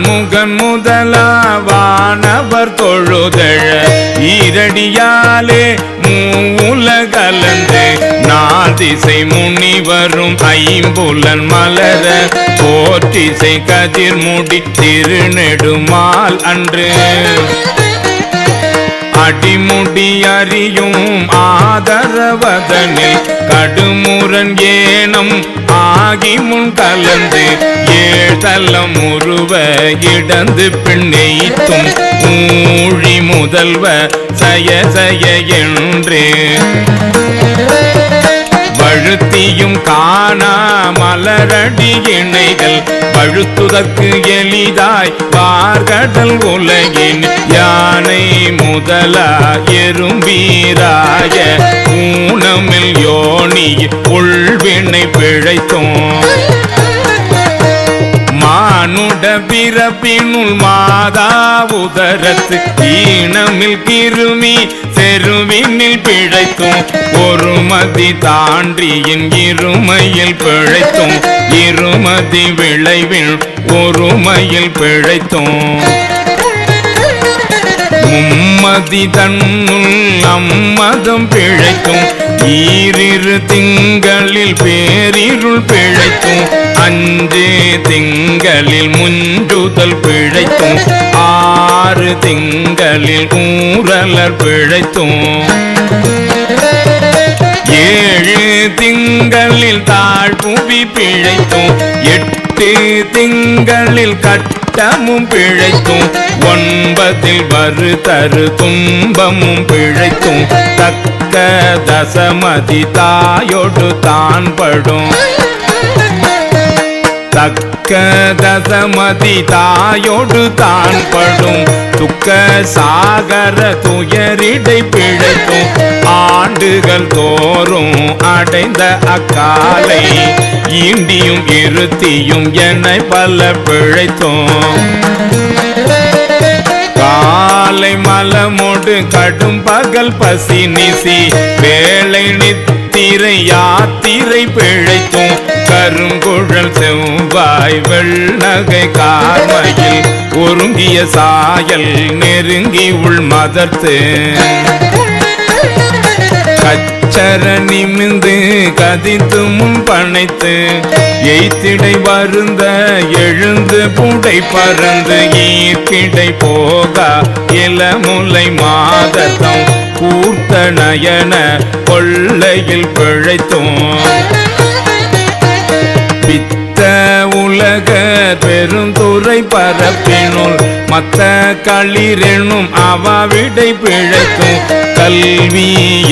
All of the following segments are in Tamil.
முகன் முதலாவானவர் தொழுதழ ஈரடியாலே மூலகலந்து நாதிசை முனிவரும் ஐம்புலன் மலர போற்றிசை கதிர்முடி திருநெடுமால் அன்று அடிமுடி அறியும் ஆதரவதனில் கடுமுரன் ஏனம் ஆகி முன் கலந்து ஏழ்தலம் உருவ இடந்து பின்னெய்த்தும் ஊழி முதல்வ சய சய என்று வழுத்தியும் காணா மலரடி இணைகள் பழுத்துதற்கு எளிதாய் பார்கடல் உலகின் யானை முதலா எறும்பீராய ஊனமில் யோனி உள்வினை பிழைத்தோம் மானுட பிறப்பினுள் மாதா உதரத்து ஈனமில் கிருமி செருவினில் பிழைத்தும் ஒரு மதி தாண்டியின் இருமையில் பிழைத்தும் இருமதி விளைவில் ஒருமையில் பிழைத்தும் மும்மதி தன்னுள் அம்மதம் பிழைத்தும் ஈரிரு திங்களில் பேரிருள் பிழைத்தும் அஞ்சு திங்களில் முஞ்சுதல் பிழைத்தும் ஆறு திங்களில் ஊரலர் பிழைத்தும் ஏழு திங்களில் தாழ்புவி பிழைத்தும் எட்டு திங்களில் கட்டமும் பிழைத்தும் ஒன்பதில் வரு தரு துன்பமும் பிழைத்தும் தக்க தசமதி தாயோடு தான் படும் தக்க தசமதி தாயோடு தான் படும் துக்க சாகர துயரிடை பிழைத்தும் ஆண்டுகள் தோறும் அடைந்த அக்காலை ஈண்டியும் இருத்தியும் என்னை பல பிழைத்தோம் காலை மலமோடு கடும் பகல் பசி நிசி வேளை நித்திரை யாத்திரை பிழைத்தும் கருங்குழல் செவ்வாய் வெள்ளகை கார்மையில் ஒருங்கிய சாயல் நெருங்கி உள் மதர்த்து கச்சர நிமிந்து கதித்து முன் பனைத்து எய்த்திடை வருந்த எழுந்து புடை பறந்து ஈர்க்கிடை போகா இளமுலை மாதத்தம் கூர்த்த நயன கொள்ளையில் பிழைத்தோம் பித்த உலக பெருந்துறை பரப்பினுள் மத்த களிரெனும் அவாவிடை பிழைத்தும் கல்வி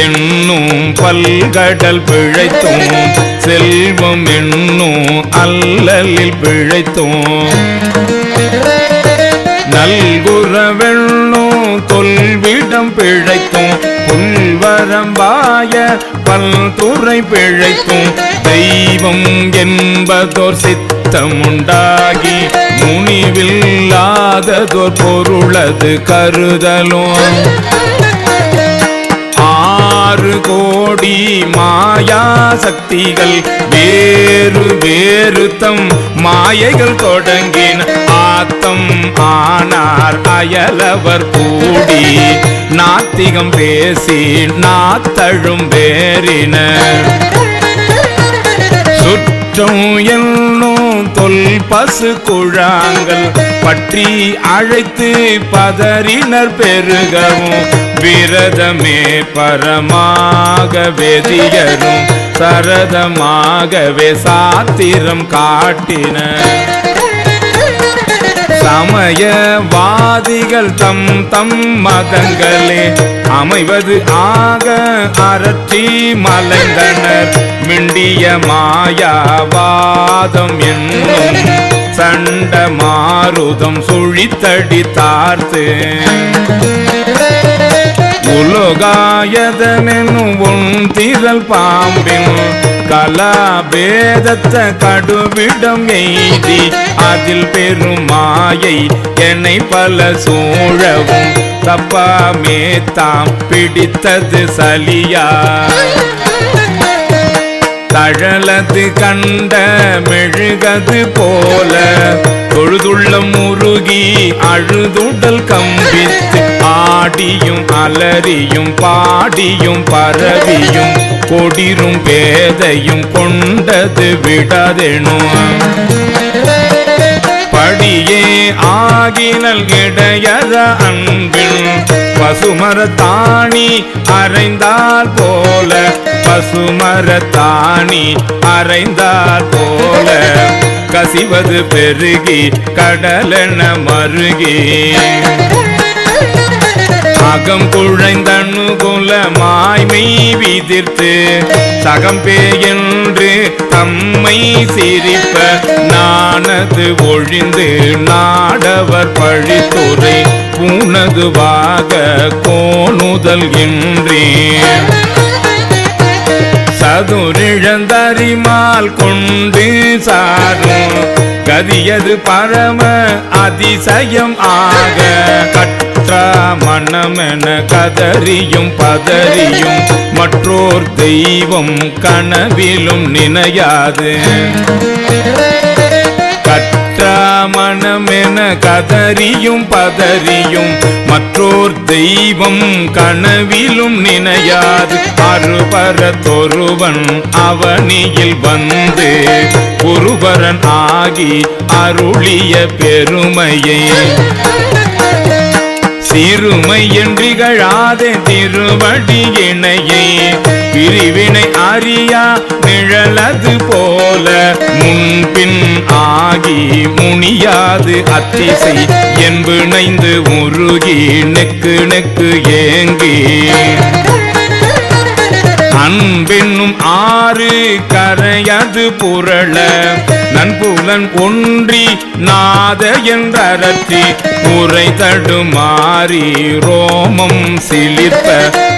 என்னும் பல்கடல் பிழைத்தும் செல்வம் என்னும் அல்லலில் பிழைத்தும் நல்குறவெண்ணும் தொல்விடம் பிழைத்தும் புல்வரம்பாய பல்துறை பிழைத்தும் தெய்வம் என்பதோர் சித்தமுண்டாகி முனிவில்லாததோர் பொருளது கருதலும் 6 கோடி மாயா சக்திகள் வேறு வேறு தம் மாயைகள் தொடங்கின ஆத்தம் ஆனார் அயலவர் கூடி நாத்திகம் பேசி நாத்தழும் வேறினர் சுற்றம் என்னும் தொல் பசு குழாங்கள் பற்றி அழைத்து பதறினர் பெருகவும் விரதமே பரமாக வெதியரும் சரதமாகவே சாத்திரம் காட்டினர் சமயவாதிகள் தம் தம் மதங்களே அமைவது ஆக அரற்றி மலைந்தனர் மிண்டிய மாயாவாதம் என்னும் சண்ட மாருதம் சுழித்தடி தார்த்து உலோகாயதனும் உன் திரள் பாம்பின் கலாபேதத்த கடுவிடம் எய்தி அதில் பெரும் மாயை என்னை பல சூழவும் தப்பாமே தாம் பிடித்தது சலியா தழலது கண்ட மெழுகது போல தொழுதுள்ள முருகி அழுதுடல் கம்பித்து ஆடியும் அலறியும் பாடியும் பரவியும் கொடிரும் பேதையும் கொண்டது விடாதெனும் படியே ஆகினல் இடையற அன்பின் பசுமரத்தாணி அறைந்தால் போல பசுமரத்தாணி அறைந்தால் போல கசிவது பெருகி கடலென மருகி அகம் குழைந்தனுகுல மாய்மை விதிர்த்து சகம்பே என்று தம்மை சிரிப்ப நானது ஒழிந்து நாடவர் பழித்துறை பூனதுவாக கோணுதல் என்றேன் சதுரிழந்தறிமால் கொண்டு சாரும் கதியது பரம அதிசயம் ஆக கற்றா மனமென கதறியும் பதறியும் மற்றோர் தெய்வம் கனவிலும் நினையாது மனமென கதறியும் பதறியும் மற்றோர் தெய்வம் கனவிலும் நினையாது அருபரத்தொருவன் அவனியில் வந்து குருபரன் ஆகி அருளிய பெருமையை சிறுமை என்றிகழாதே திருவடி இணையை பிரிவினை அறியா நிழலது போல முன்பின் ஆகி முனியாது அத்திசை என்பிணைந்து உருகி நெக்கு நெக்கு ஏங்கி அன்பென்னும் ஆறு கரையது புரள நன்புலன் ஒன்றி நாத என்றரற்றி உரை தடுமாறி ரோமம் சிலிர்ப்ப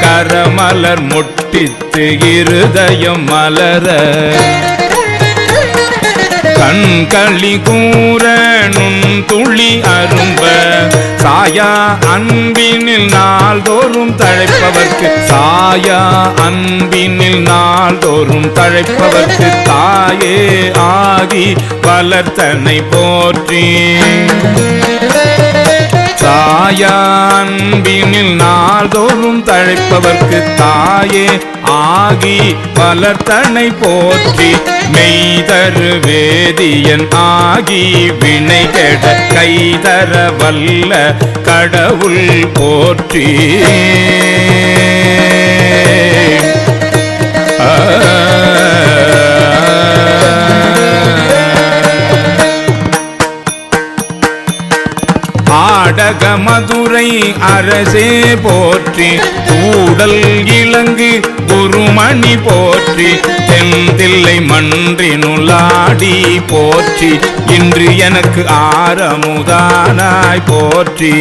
கரமலர் முட்டித்து இருதயம் மலர கண்களி கூற நுண் துளி அரும்ப சாயா அன்பினில் நாள்தோறும் தழைப்பவர்க்கு சாயா அன்பினில் நாள்தோறும் தழைப்பவர்க்கு தாயே ஆகி வளர்த்தனை போற்றி சாயா அன்பினில் நாள்தோறும் தழைப்பவர்க்கு தாயே ஆகி வளர்த்தனை போற்றி மெய்தரு வேதியன் ஆகி வினை கெட கைதர வல்ல கடவுள் போற்றி ஆடக மதுரை அரசே போற்றி கூடல் இலங்கு குருமணி போற்றி தென்தில்லை மன்றினுளாடி போற்றி இன்று எனக்கு ஆரமுதானாய் போற்றி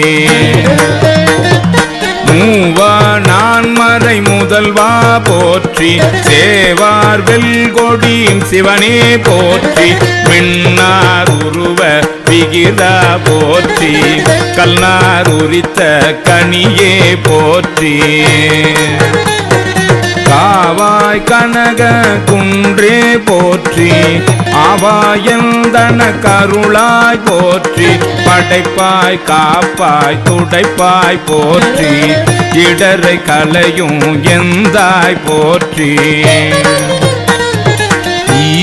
மூவா நான்மறை முதல்வா போற்றி சேவார் வெல்கொடியின் சிவனே போற்றி மின்னார் உருவ விகிதா போற்றி கல்நார் உரித்த கனியே போற்றி காவாய் கனக குன்றே போற்றி ஆவாயந்தன கருளாய் போற்றி படைப்பாய் காப்பாய் துடைப்பாய் போற்றி இடரை கலையும் எந்தாய் போற்றி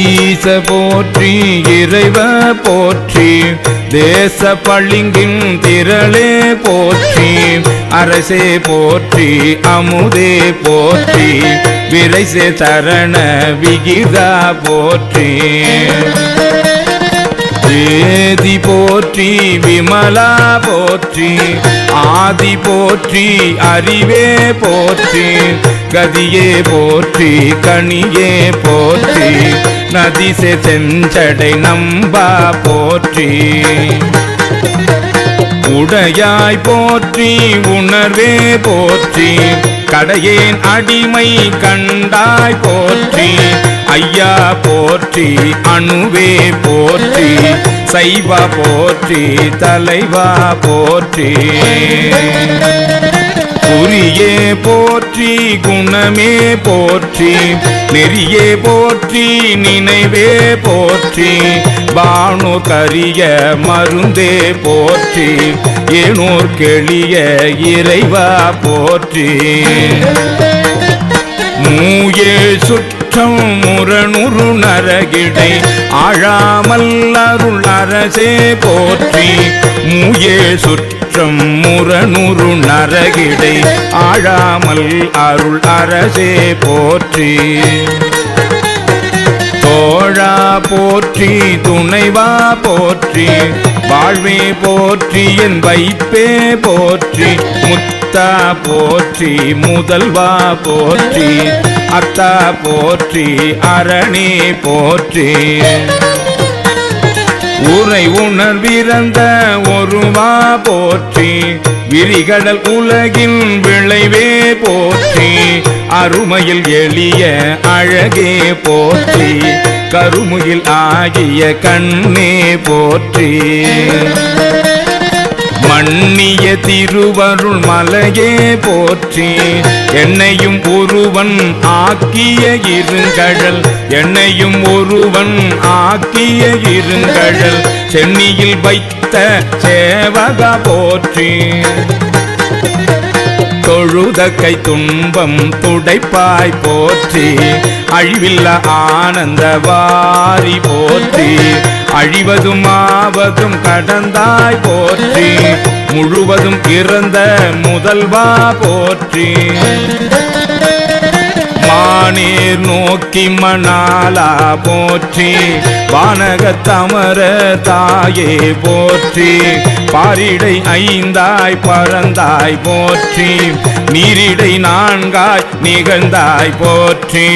ஈச போற்றி இறைவ போற்றி தேச பளிங்கின் திரளே போற்றி அரசே போற்றி அமுதே போற்றி விரைசே தரண விகிதா போற்றி வேதி போற்றி விமலா போற்றி ஆதி போற்றி அறிவே போற்றி கதியே போற்றி கனியே போற்றி நதிசே செஞ்சடை நம்பா போற்றி உடையாய் போற்றி உணர்வே போற்றி கடையேன் அடிமை கண்டாய் போற்றி ஐயா போற்றி அணுவே போற்றி சைவா போற்றி தலைவா போற்றி குறியே போற்றி குணமே போற்றி நெறியே போற்றி நினைவே போற்றி பானு கரிய மருந்தே போற்றி ஏனோர் கெளிய இறைவா போற்றி மூயே சுற்றம் முரணுரு நரகிடை ஆழாமல் அருள் அரசே போற்றி மூயே சுற்றம் முரணுரு நரகிடை ஆழாமல் அருள் அரசே போற்றி தோழா போற்றி துணைவா போற்றி வாழ்வே போற்றி என் வைப்பே போற்றி முத்தா போற்றி முதல்வா போற்றி அத்தா போற்றி அரணே போற்றி உரை உணர்விறந்த ஒருவா போற்றி விரிகடல் உலகின் விளைவே போற்றி அருமையில் எளிய அழகே போற்றி கருமுகில் ஆகிய கண்ணே போற்றி மன்னிய திருவருள் மலையே போற்றி என்னையும் ஒருவன் ஆக்கிய இருங்கடல் என்னையும் ஒருவன் ஆக்கிய இருங்கடல் சென்னியில் வைத்த சேவகா போற்றி தொழுத கை துன்பம் துடைப்பாய் போற்றி அழிவில்ல ஆனந்த வாரி போற்றி அழிவதும் ஆவதும் கடந்தாய் போற்றி முழுவதும் இறந்த முதல்வா போற்றி மானீர் நோக்கி மணாலா போற்றி வானகத்தமர தாயே போற்றி பாரிடை ஐந்தாய் பறந்தாய் போற்றி நீரிடை நான்காய் நிகழ்ந்தாய் போற்றி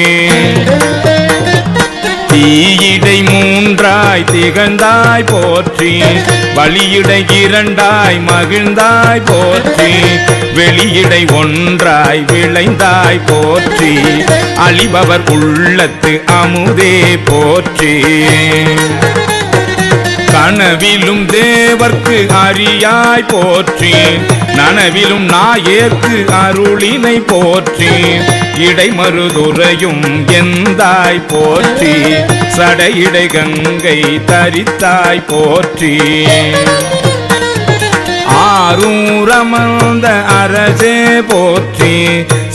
தீயிடை மூன்றாய் திகழ்ந்தாய் போற்றி வழியிடை இரண்டாய் மகிழ்ந்தாய் போற்றி வெளியிடை ஒன்றாய் விளைந்தாய் போற்றி அழிபவர் உள்ளத்து அமுதே போற்றி கனவிலும் தேவர்க்கு அறியாய் போற்றி நனவிலும் நாயேற்கு அருளினை போற்றி இடைமருதுரையும் எந்தாய் போற்றி சடையிடை கங்கை தரித்தாய் போற்றி ஆரூரமர்ந்த அரசே போற்றி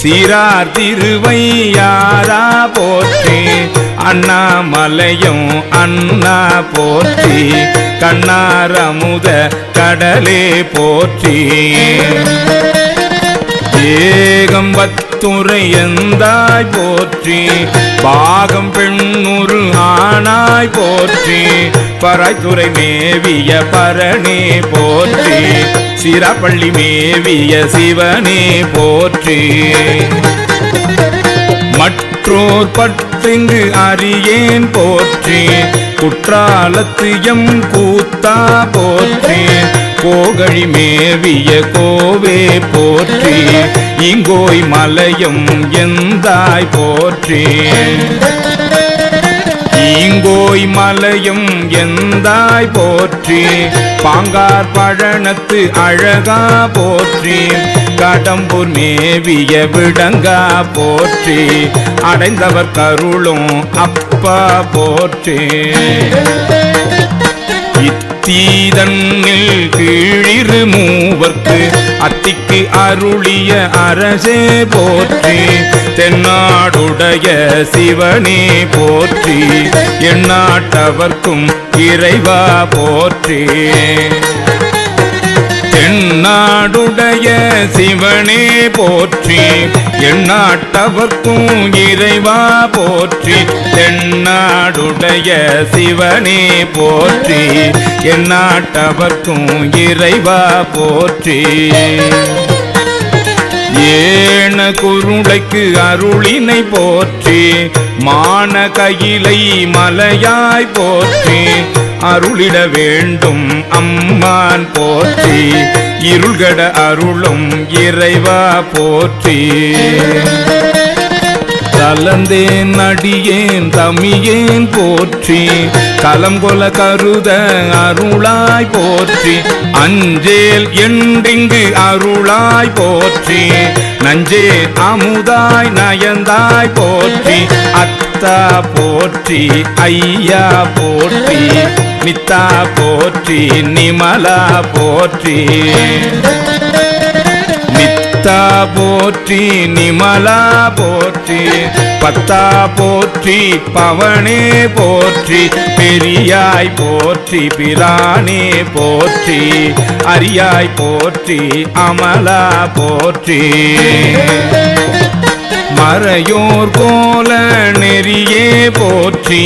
சீரார் திருவையாரா போற்றி அண்ணாமலையும் அண்ணா போற்றி கண்ணாரமுத கடலே போற்றி ஏகம்பத்துரை எந்தாய் போற்றி பாகம் பெண்ணுரு ஆனாய் போற்றி பராய்த்துறை மேவிய பரணே போற்றி சிராப்பள்ளி மேவிய சிவனே போற்றி மற்றோர் பட்டிங்கு அறியேன் போற்றி குற்றாலத்து எம் கூத்தா போற்றி கோகழி மேவிய கோவே போற்றி இங்கோய் மலையும் எந்தாய் போற்றி ஈங்கோய் மலையும் எந்தாய் போற்றி பாங்கார் பழனத்து அழகா போற்றி கடம்பூர் மேவிய விடங்கா போற்றி அடைந்தவர் கருளும் அப்பா போற்றி தீதன்னில் கீழிரு மூவர்க்கு அத்திக்கு அருளிய அரசே போற்றி தென்னாடுடைய சிவனே போற்றி எந்நாட்டவர்க்கும் இறைவா போற்றி தென்னாடுடைய சிவனே போற்றி எந்நாட்டவர்க்கும் இறைவா போற்றி தென்னாடுடைய சிவனே போற்றி எந்நாட்டவர்க்கும் இறைவா போற்றி ஏன குருளைக்கு அருளினை போற்றி மான கையிலை மலையாய் போற்றி அருளிட வேண்டும் அம்மான் போற்றி இருள்கட அருளும் இறைவா போற்றி கலந்தேன் அடியேன் தமியேன் போற்றி கலங்கொல கருத அருளாய் போற்றி அஞ்சேல் என்றிங்கு அருளாய் போற்றி நஞ்சே அமுதாய் நயந்தாய் போற்றி அத்தா போற்றி ஐயா போற்றி நித்தா போற்றி நிமலா போற்றி நித்தா போற்றி நிமலா போற்றி பத்தா போற்றி பவனே போற்றி பெரியாய் போற்றி பிரானே போற்றி அரியாய் போற்றி அமலா போற்றி மறையோர் கோல நெறியே போற்றி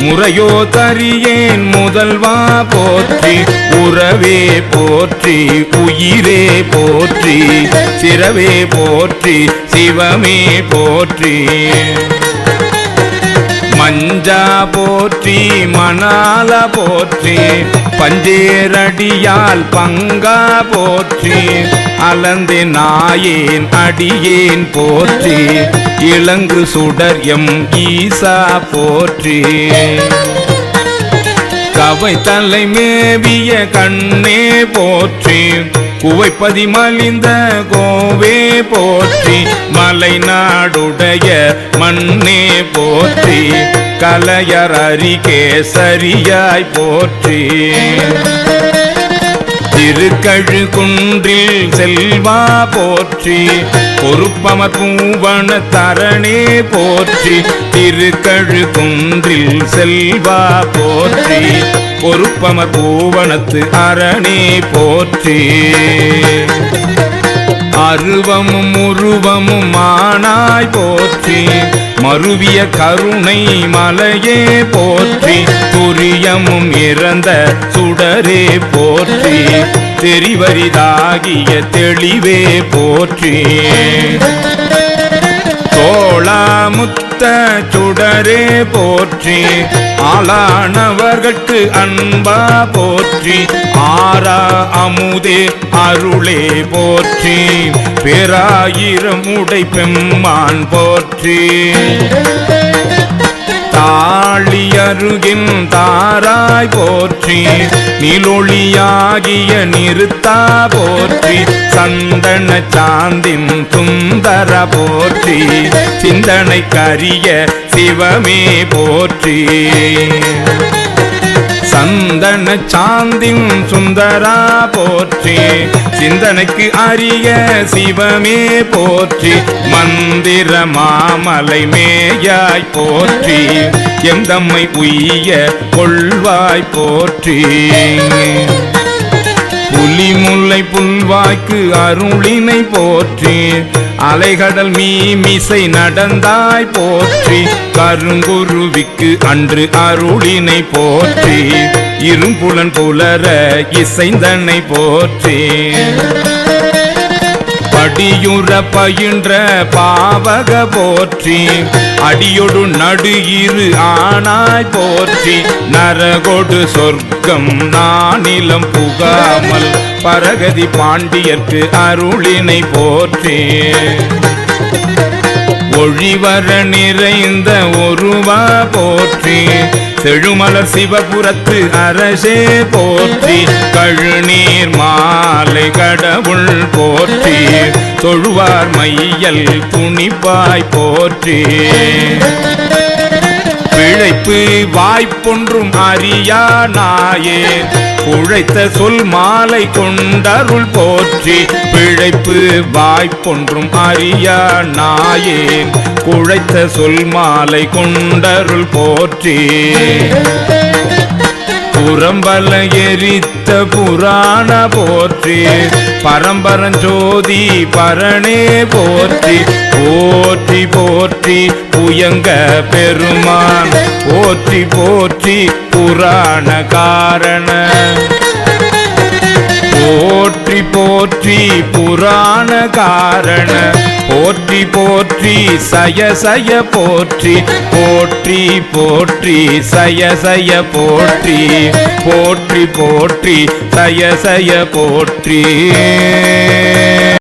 முறையோ தரியேன் முதல்வா போற்றி உறவே போற்றி உயிரே போற்றி சிறவே போற்றி சிவமே போற்றி மஞ்சா போற்றி மணால போற்றி பஞ்சேரடியால் பங்கா போற்றி அலந்தே நாயேன் அடியேன் போற்றி இளங்கு சுடர் எம் ஈசா போற்றி கவை தலை மேவிய கண்ணே போற்றி குவைப்பதி மலிந்த கோவே போற்றி மலை நாடுடைய மண்ணே போற்றி கலையர் அரிகேசரியாய் போற்றி திருக்கழுகுன்றில் செல்வா போற்றி பொறுப்பமர் பூவன தரணே போற்றி திருக்கழுகுன்றில் செல்வா போற்றி பொறுப்பமர் பூவனத்து அரணே போற்றி அருவமும் உருவமும் ஆனாய் போற்றி மருவிய கருணை மலையே போற்றி துரியமும் இறந்த சுடரே போற்றி தெரிவரிதாகிய தெளிவே போற்றி தோளாமுத்த சுடரே போற்றி ஆளானவர்கட்கு அன்பா போற்றி ஆரா அமுதே அருளே போற்றி பேராயிரம் உடை பெம்மான் போற்றி தாளி அருகின் தாராய் போற்றி நிலொளியாகிய நிறுத்தா போற்றி சந்தன சாந்தின் சுந்தர போற்றி சிந்தனை கரிய சிவமே போற்றி சந்தன சாந்தின் சுந்தரா போற்றி சிந்தனைக்கு அரிய சிவமே போற்றி மந்திர மாமலை மேயாய் போற்றி எந்தம்மை உய்ய கொள்வாய் போற்றி புலிமுல்லை புல்வாய்க்கு அருளினை போற்றி அலைகடல் மீமிசை நடந்தாய் போற்றி கருங்குருவிக்கு அன்று அருளினை போற்றி இரும்புலன் புலர இசைந்தனை போற்றி படியுற பயின்ற பாவக போற்றி அடியொடு நடு இரு ஆனாய் போற்றி நரகொடு சொர்க்கம் நானிலம் புகாமல் பரகதி பாண்டியர்க்கு அருளினை போற்றி ஒழிவர நிறைந்த ஒருவா போற்றி செழுமலர் சிவபுரத்து அரசே போற்றி கழுநீர் மாலை கடவுள் போற்றி தொழுவார் மையல் துணிப்பாய் போற்றி பிழைப்பு வாய்ப்பொன்றும் அறியா நாயேன் உழைத்த சொல் மாலை கொண்டருள் போற்றி பிழைப்பு வாய்ப்பொன்றும் அறியா நாயேன் குழைத்த சொல் மாலை கொண்டருள் போற்றி புறம்பல எரித்த புராண போற்றி பரம்பரஞ்சோதி பரணே போற்றி போற்றி போற்றி புயங்க பெருமான் போற்றி போற்றி புராண காரண போற்றி போற்றி புராண காரண போற்றி போற்றி சய சய போற்றி போற்றி போற்றி சய சய போற்றி போற்றி போற்றி சய சய போற்றி